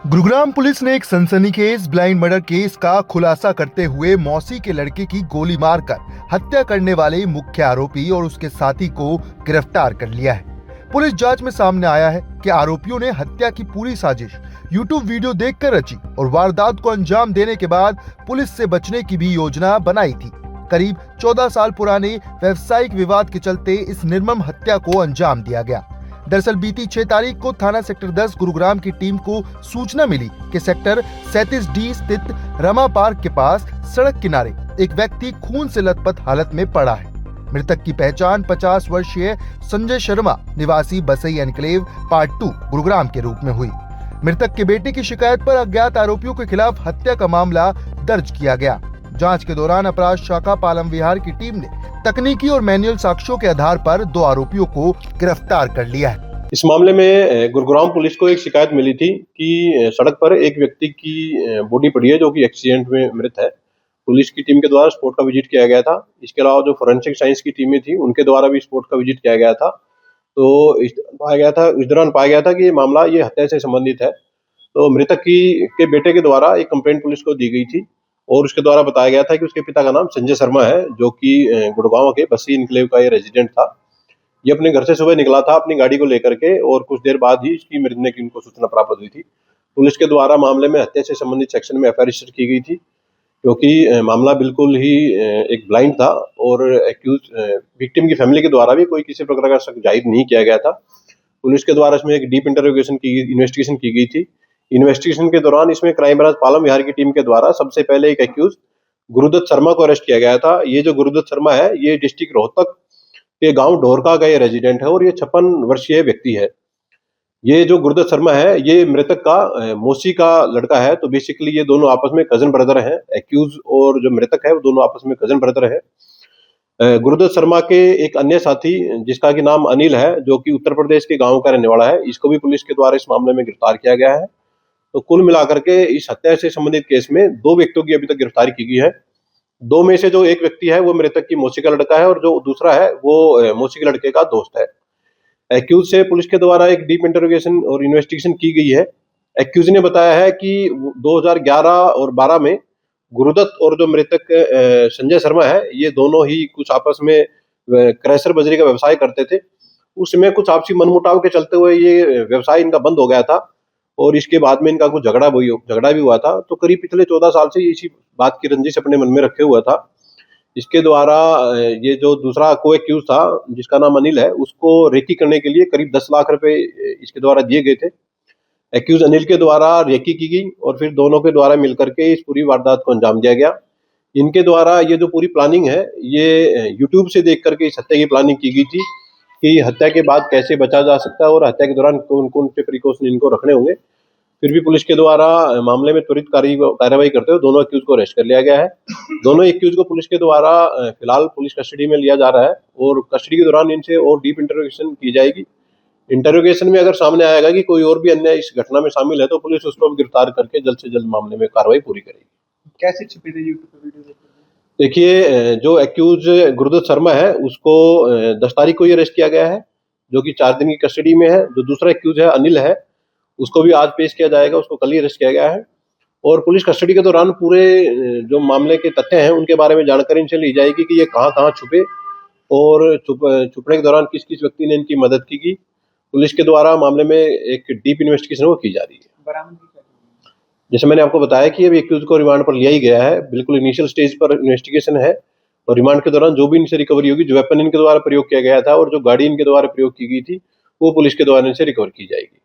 Gurugram police ने एक सनसनीखेज ब्लाइंड मर्डर केस का खुलासा करते हुए मौसी के लड़के की गोली मारकर हत्या करने वाले मुख्य आरोपी और उसके साथी को गिरफ्तार कर लिया है। पुलिस जांच में सामने आया है कि आरोपियों ने हत्या की पूरी साजिश यूट्यूब वीडियो देखकर रची और वारदात को अंजाम देने के बाद पुलिस से बचने की भी योजना बनाई थी। करीब 14 साल पुराने व्यवसायिक विवाद के चलते इस निर्मम हत्या को अंजाम दिया गया। दरअसल बीती 6 तारीख को थाना सेक्टर 10 गुरुग्राम की टीम को सूचना मिली कि सेक्टर 37D स्थित रमा पार्क के पास सड़क किनारे एक व्यक्ति खून से लथपथ हालत में पड़ा है। मृतक की पहचान 50 वर्षीय संजय शर्मा निवासी बसई एनक्लेव पार्ट 2 गुरुग्राम के रूप में हुई। मृतक के बेटे की शिकायत पर अज्ञात आरोपियों के खिलाफ हत्या का मामला दर्ज किया गया। जांच के दौरान अपराध शाखा पालम विहार की टीम ने तकनीकी और मैनुअल साक्ष्यों के आधार पर 2 आरोपियों को गिरफ्तार कर लिया है। इस मामले में गुरुग्राम पुलिस को एक शिकायत मिली थी कि सड़क पर एक व्यक्ति की बॉडी पड़ी है जो कि एक्सीडेंट में मृत है। पुलिस की टीम के द्वारा स्पॉट का विजिट किया गया था। इसके अलावा जो फोरेंसिक साइंस की टीमें थी उनके द्वारा भी स्पॉट का विजिट किया गया था। तो इस दौरान पाया गया था कि ये हत्या से संबंधित है। तो मृतक के बेटे के द्वारा एक कंप्लेंट पुलिस को दी गई थी और उसके द्वारा बताया गया था कि उसके पिता का नाम संजय शर्मा है जो कि गुड़गांव के बसी इनक्लेव का ये रेजिडेंट था। ये अपने घर से सुबह निकला था अपनी गाड़ी को लेकर के और कुछ देर बाद ही इसकी मृत्यु की इनको सूचना प्राप्त हुई थी। पुलिस के द्वारा मामले में हत्या से संबंधित सेक्शन में एफआईआर रजिस्टर की गई थी क्योंकि मामला बिल्कुल ही एक ब्लाइंड था और एक्यूज विक्टिम की फैमिली के द्वारा भी कोई किसी प्रकार का शक जाहिर नहीं किया गया था। पुलिस के द्वारा इसमें एक डीप इन्वेस्टिगेशन की गई थी। इन्वेस्टिगेशन के दौरान इसमें क्राइम ब्रांच पालम विहार की टीम के द्वारा सबसे पहले एक एक्यूज गुरुदत्त शर्मा को अरेस्ट किया गया था। ये जो गुरुदत्त शर्मा है ये डिस्ट्रिक्ट रोहतक के गांव ढोरका का ये रेजिडेंट है और ये 56 वर्षीय व्यक्ति है। ये जो गुरुदत्त शर्मा है ये मृतक का मौसी का लड़का है। तो बेसिकली ये दोनों आपस में कजन ब्रदर हैं। एक्यूज और जो मृतक है वो दोनों आपस में कजन ब्रदर है। गुरुदत्त शर्मा के एक अन्य साथी जिसका कि नाम अनिल है जो कि उत्तर प्रदेश के गांव का रहने वाला है, इसको भी पुलिस के द्वारा इस मामले में गिरफ्तार किया गया है। तो कुल मिलाकर के इस हत्या से संबंधित केस में 2 व्यक्तियों की अभी तक गिरफ्तारी की गई है। 2 में से जो एक व्यक्ति है वो मृतक की मौसी का लड़का है और जो दूसरा है वो मौसी के लड़के का दोस्त है। एक्यूज से पुलिस के द्वारा एक डीप इंटरोगेशन और इन्वेस्टिगेशन की गई है। एक्यूज ने बताया है कि 2011 और 12 में गुरुदत्त और जो मृतक संजय शर्मा है ये दोनों ही कुछ आपस में क्रैशर बजरी का व्यवसाय करते थे। उसमें कुछ आपसी मनमुटाव के चलते हुए ये व्यवसाय इनका बंद हो गया था और इसके बाद में इनका कुछ झगड़ा भी हुआ था। तो करीब पिछले 14 साल से इसी बात की रंजिश अपने मन में रखे हुआ था। इसके द्वारा ये जो दूसरा को एक्यूज था जिसका नाम अनिल है उसको रेकी करने के लिए करीब 10 लाख रुपए इसके द्वारा दिए गए थे। एक्यूज अनिल के द्वारा रेकी की गई और फिर दोनों के द्वारा मिलकर के इस पूरी वारदात को अंजाम दिया गया। इनके द्वारा ये जो पूरी प्लानिंग है ये यूट्यूब से देख करके इस हत्या की प्लानिंग की गई थी कि हत्या के बाद कैसे बचा जा सकता है और हत्या के दौरान कौन कौन से प्रिकॉशन इनको रखने होंगे। फिर भी पुलिस के द्वारा मामले में त्वरित कार्रवाई करते हुए दोनों एक्यूज को अरेस्ट कर लिया गया है। दोनों एक्यूज को पुलिस के द्वारा फिलहाल पुलिस कस्टडी में लिया जा रहा है और कस्टडी के दौरान इनसे और डीप इंटरोगेशन की जाएगी। इंटरोगेशन में अगर सामने आएगा कि कोई और भी अन्य इस घटना में शामिल है तो पुलिस उसको भी गिरफ्तार करके जल्द से जल्द मामले में कार्रवाई पूरी करेगी। कैसे छिपे थे यूट्यूब पे वीडियो? देखिए जो एक्यूज गुरुदत्त शर्मा है उसको 10 तारीख को ही अरेस्ट किया गया है जो कि 4 दिन की कस्टडी में है। जो दूसरा एक्यूज है अनिल है उसको भी आज पेश किया जाएगा, उसको कल ही अरेस्ट किया गया है। और पुलिस कस्टडी के दौरान पूरे जो मामले के तथ्य हैं उनके बारे में जानकारी इनसे ली जाएगी कि ये कहाँ छुपे और छुपने के दौरान किस किस व्यक्ति ने इनकी मदद की। पुलिस के द्वारा मामले में एक डीप इन्वेस्टिगेशन वो की जा रही है। जैसे मैंने आपको बताया कि अभी एक्यूज को रिमांड पर लिया ही गया है, बिल्कुल इनिशियल स्टेज पर इन्वेस्टिगेशन है और रिमांड के दौरान जो भी इनसे रिकवरी होगी, जो वेपन इनके द्वारा प्रयोग किया गया था और जो गाड़ी इनके द्वारा प्रयोग की गई थी वो पुलिस के द्वारा इनसे रिकवर की जाएगी।